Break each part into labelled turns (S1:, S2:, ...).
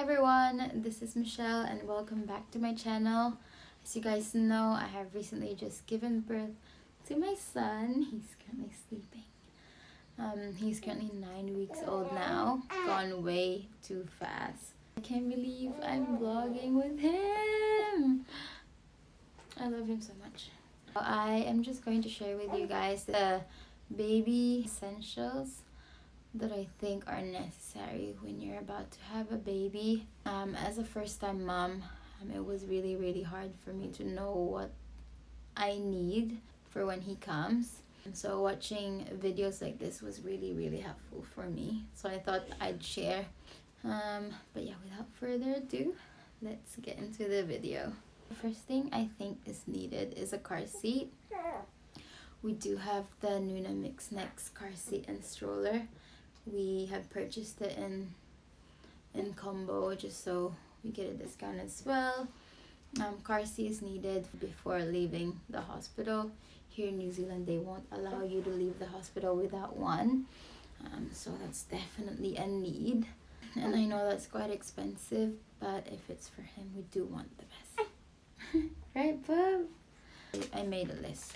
S1: Everyone, this is Michelle and welcome back to my channel. As you guys know, I have recently just given birth to my son. He's currently sleeping. He's currently 9 weeks old now. Gone way too fast. I can't believe I'm vlogging with him. I love him so much. I am just going to share with you guys the baby essentials that I think are necessary when you're about to have a baby. As a first-time mom, it was really hard for me to know what I need for when he comes. And so watching videos like this was really helpful for me. So I thought I'd share. But yeah, without further ado, let's get into the video. The first thing I think is needed is a car seat. We do have the Nuna Mix Next car seat and stroller. We have purchased it in combo just so we get a discount as well. Car seat is needed before leaving the hospital. Here in New Zealand, they won't allow you to leave the hospital without one. So that's definitely a need. And I know that's quite expensive, but if it's for him, we do want the best. Right, bub? I made a list.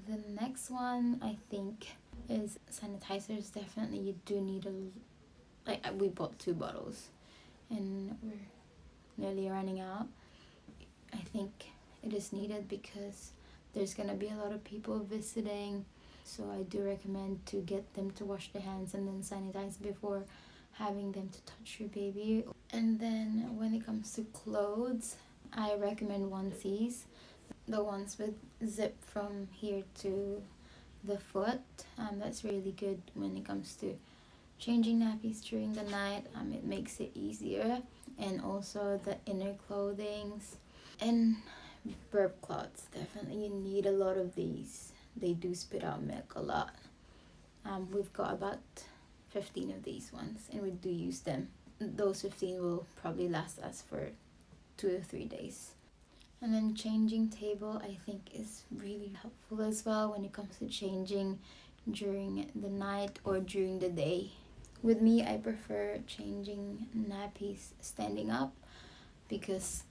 S1: The next one I think is sanitizers. Definitely you do need we bought 2 bottles and we're nearly running out. I think it is needed because there's gonna be a lot of people visiting, so I do recommend to get them to wash their hands and then sanitize before having them to touch your baby. And then when it comes to clothes, I recommend onesies. The ones with zip from here to the foot. That's really good when it comes to changing nappies during the night. It makes it easier. And also the inner clothings and burp cloths. Definitely you need a lot of these. They do spit out milk a lot. We've got about 15 of these ones and we do use them. Those 15 will probably last us for 2 or 3 days. And then changing table I think is really helpful as well when it comes to changing during the night or during the day. With me, I prefer changing nappies standing up because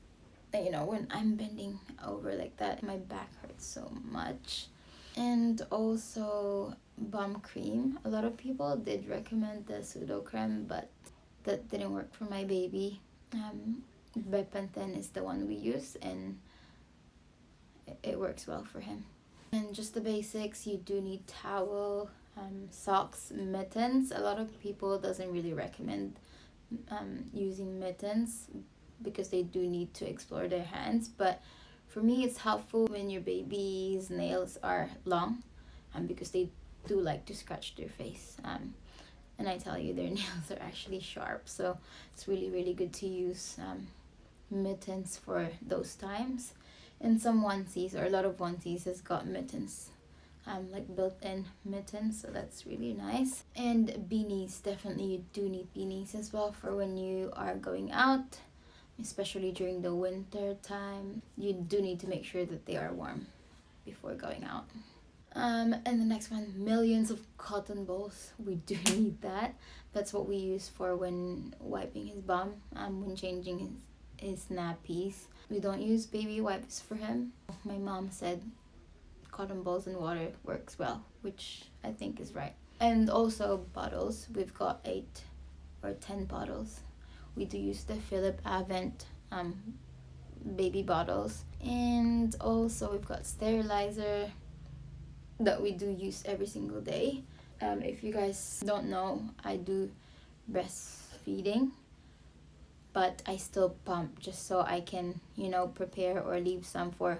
S1: when I'm bending over like that, my back hurts so much. And also bum cream. A lot of people did recommend the Sudocrem, but that didn't work for my baby. Bepanthen is the one we use and it works well for him. And just the basics, you do need towel, socks, mittens. A lot of people doesn't really recommend using mittens because they do need to explore their hands, but for me it's helpful when your baby's nails are long because they do like to scratch their face. And I tell you, their nails are actually sharp, so it's really good to use mittens for those times. And some onesies, or a lot of onesies, has got mittens, like built-in mittens, so that's really nice. And beanies, definitely you do need beanies as well for when you are going out, especially during the winter time. You do need to make sure that they are warm before going out. And the next one, millions of cotton balls. We do need that. That's what we use for when wiping his bum, when changing his nappies. We don't use baby wipes for him. My mom said cotton balls and water works well, which I think is right. And also bottles. We've got 8 or 10 bottles. We do use the Philip Avent baby bottles. And also we've got sterilizer that we do use every single day. If you guys don't know, I do breastfeeding, but I still pump just so I can prepare or leave some for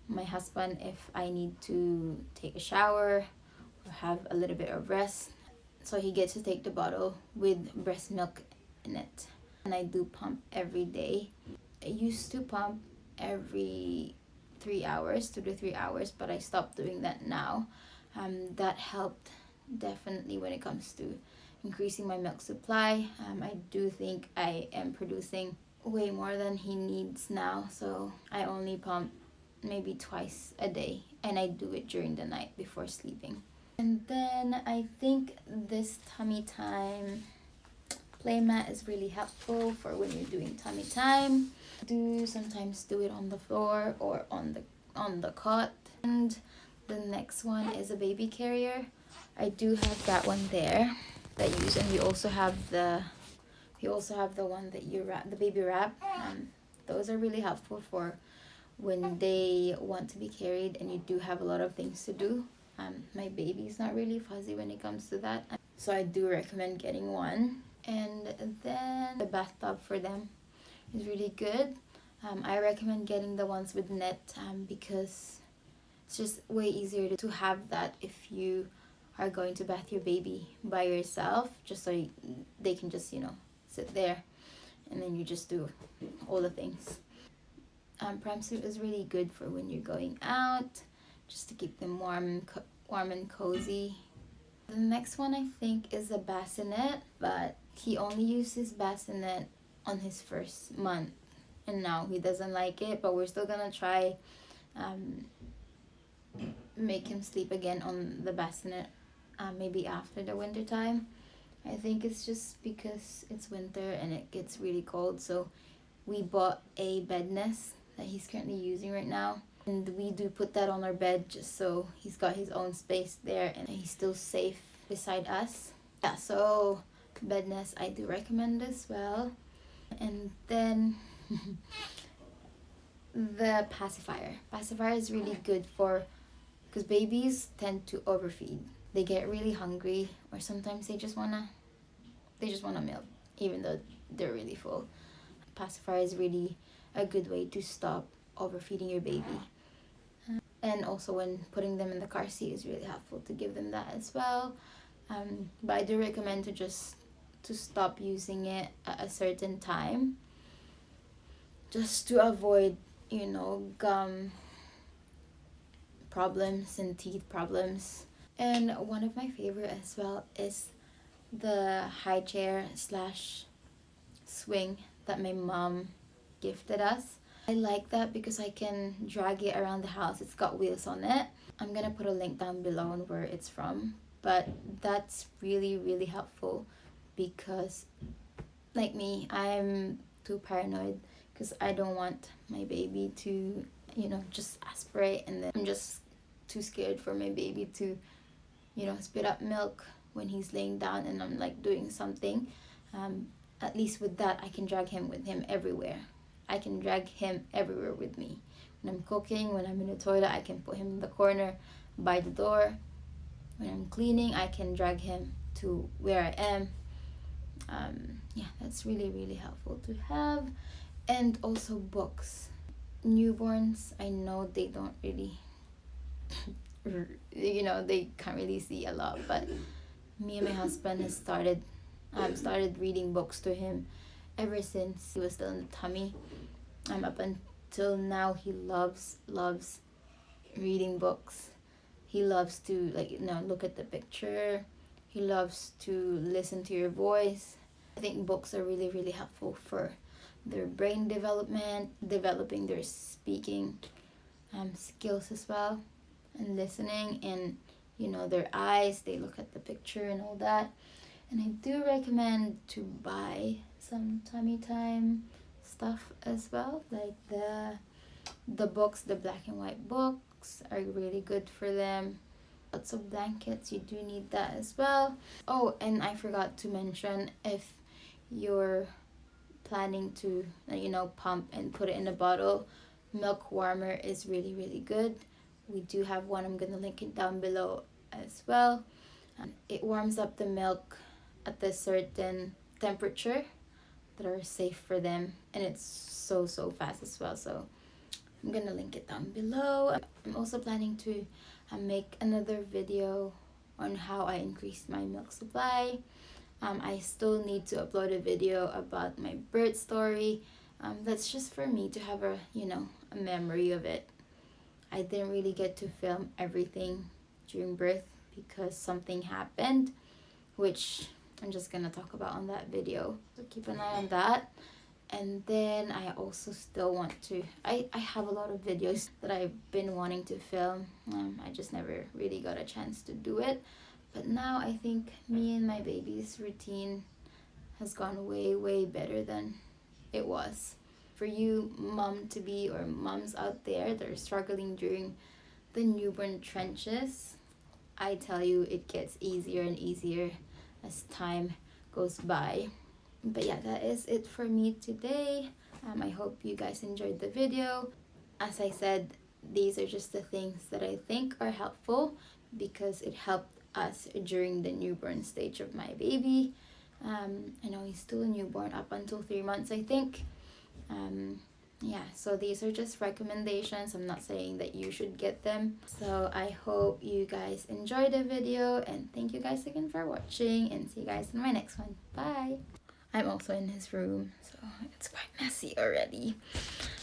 S1: my husband if I need to take a shower or have a little bit of rest. So he gets to take the bottle with breast milk in it. And I do pump every day. I used to pump every 3 hours, 2 to 3 hours, but I stopped doing that now. That helped definitely when it comes to increasing my milk supply. I do think I am producing way more than he needs now, so I only pump maybe twice a day, and I do it during the night before sleeping. And then I think this tummy time play mat is really helpful for when you're doing tummy time. Sometimes do it on the floor or on the cot. And the next one is a baby carrier. I do have that one there that you use, and we also have the one that you wrap, the baby wrap. Those are really helpful for when they want to be carried and you do have a lot of things to do. My baby's not really fuzzy when it comes to that, so I do recommend getting one. And then the bathtub for them is really good. I recommend getting the ones with net because it's just way easier to have that if you are going to bath your baby by yourself, just so they can just sit there and then you just do all the things. Pram suit is really good for when you're going out, just to keep them warm and cozy. The next one I think is a bassinet, but he only uses bassinet on his first month, and now he doesn't like it, but we're still gonna try make him sleep again on the bassinet maybe after the winter time. I think it's just because it's winter and it gets really cold, so we bought a bed nest that he's currently using right now, and we do put that on our bed just so he's got his own space there and he's still safe beside us. Yeah, so bed nest I do recommend as well. And then the pacifier is really good for, because babies tend to overfeed. They get really hungry, or sometimes they just wanna milk even though they're really full. Pacifier is really a good way to stop overfeeding your baby. And also when putting them in the car seat is really helpful to give them that as well. But I do recommend to stop using it at a certain time, just to avoid gum problems and teeth problems. And one of my favorite as well is the high chair / swing that my mom gifted us. I like that because I can drag it around the house. It's got wheels on it. I'm gonna put a link down below on where it's from, but that's really, really helpful because, like me, I'm too paranoid because I don't want my baby to just aspirate, and then I'm just too scared for my baby to spit up milk when he's laying down and I'm like doing something. At least with that, I can drag him with him everywhere. I can drag him everywhere with me. When I'm cooking, when I'm in the toilet, I can put him in the corner by the door. When I'm cleaning, I can drag him to where I am. Yeah, that's really, really helpful to have. And also books. Newborns, I know they don't really they can't really see a lot, but me and my husband has started reading books to him ever since he was still in the tummy. Up until now, he loves reading books. He loves to look at the picture. He loves to listen to your voice. I think books are really, really helpful for their brain development, developing their speaking skills as well, and listening, and their eyes, they look at the picture and all that. And I do recommend to buy some tummy time stuff as well, like the books, the black and white books are really good for them. Lots of blankets, you do need that as well. Oh, and I forgot to mention, if you're planning to pump and put it in a bottle, milk warmer is really, really good. We do have one. I'm gonna link it down below as well. It warms up the milk at a certain temperature that are safe for them, and it's so fast as well, so I'm gonna link it down below. I'm also planning to make another video on how I increased my milk supply. I still need to upload a video about my birth story. That's just for me to have a memory of it. I didn't really get to film everything during birth because something happened, which I'm just gonna talk about on that video. So keep an eye on that. And then I also still want to, I have a lot of videos that I've been wanting to film. I just never really got a chance to do it. But now I think me and my baby's routine has gone way, way better than it was. For you mom to be or moms out there that are struggling during the newborn trenches, I tell you, it gets easier and easier as time goes by. But yeah, that is it for me today. I hope you guys enjoyed the video. As I said, these are just the things that I think are helpful because it helped us during the newborn stage of my baby. I know he's still a newborn up until 3 months, I think. Yeah, so these are just recommendations. I'm not saying that you should get them. So I hope you guys enjoyed the video, and thank you guys again for watching, and see you guys in my next one. Bye. I'm also in his room, so it's quite messy already.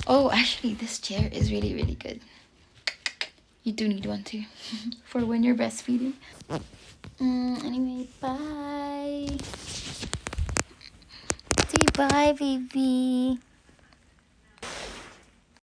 S1: Oh, actually, this chair is really, really good. You do need one too for when you're breastfeeding. Anyway, bye. Say bye, baby.